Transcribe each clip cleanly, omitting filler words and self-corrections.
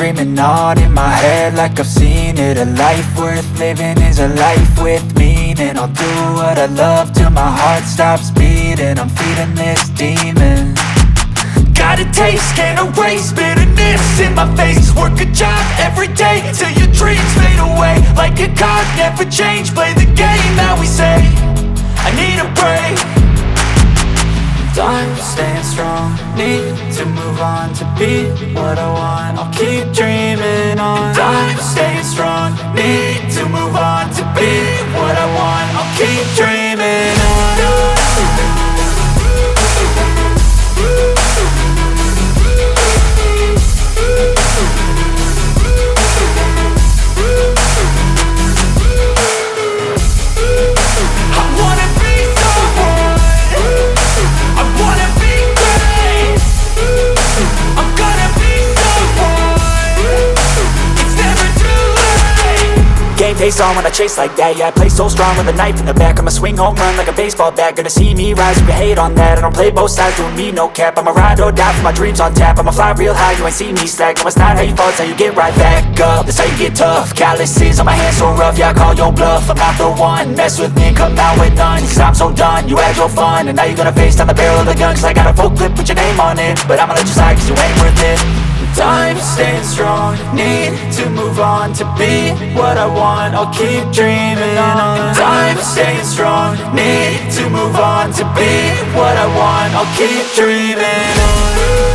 dreaming on in my head like I've seen it. A life worth living is a life with meaning. I'll do what I love till my heart stops beating. I'm feeding this demon. Got a taste, can't erase bitterness in my face. Work a job every day till your dreams fade away. Like a card, never change, play the game that we say. I need a break. I'm staying strong, need to move on to be what I want. I'll keep dreaming on. I'm staying strong, need to move on to be what I want. I'll keep dreaming on. Face on when I chase like that, yeah, I play so strong with a knife in the back. I'ma swing home run like a baseball bat. Gonna see me rise if you hate on that. I don't play both sides, doing me no cap. I'ma ride or die for my dreams on tap. I'ma fly real high, you ain't see me slack. No, it's not how you fall, it's how you get right back up. That's how you get tough. Calluses on my hands so rough, yeah, I call your bluff. I'm not the one, mess with me and come out with none. Cause I'm so done, you had your fun. And now you're gonna face down the barrel of the gun. Cause I got a full clip, put your name on it. But I'ma let you slide cause you ain't worth it. I'm staying strong, need to move on to be what I want. I'll keep dreaming on. I'm staying strong, need to move on to be what I want. I'll keep dreaming on.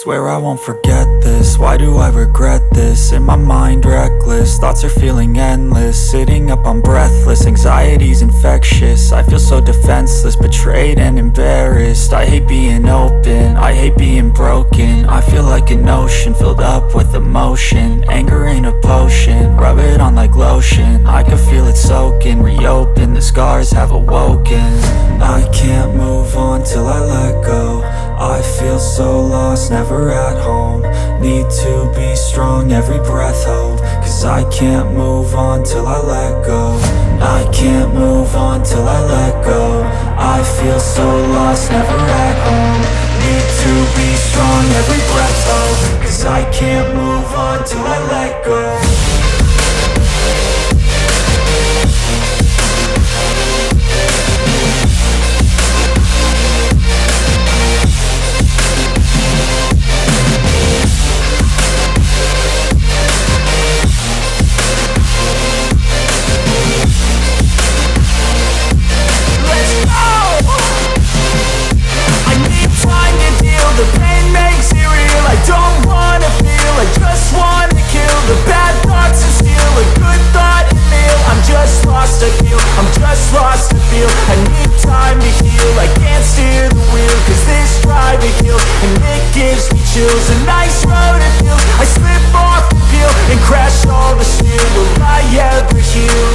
Swear I won't forget this, why do I regret this? In my mind reckless, thoughts are feeling endless. Sitting up I'm breathless, anxiety's infectious. I feel so defenseless, betrayed and embarrassed. I hate being open, I hate being broken. I feel like an ocean filled up with emotion. Anger ain't a potion, rub it on like lotion. I can feel it soaking, reopen, the scars have awoken. I can't move on till I let go. I feel so lost, never at home. Need to be strong, every breath hold. Cause I can't move on till I let go. I can't move on till I let go. I feel so lost, never at home. Need to be strong, every breath hold. Cause I can't move on till I let go. The pain makes it real, I don't wanna feel, I just wanna kill the bad thoughts and steal a good thought and meal. I'm just lost, I feel, I'm just lost to feel. I need time to heal, I can't steer the wheel. Cause this drive it kills, and it gives me chills. A nice road it feels, I slip off the peel and crash all the steel. Will I ever heal?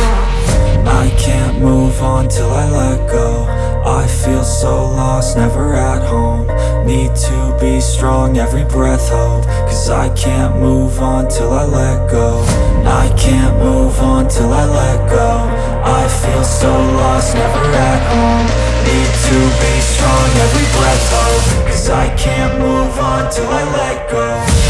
I can't move on till I let go. I feel so lost, never at home. Need to be strong, every breath hold. Cause I can't move on till I let go. I can't move on till I let go. I feel so lost, never at home. Need to be strong, every breath hold. Cause I can't move on till I let go.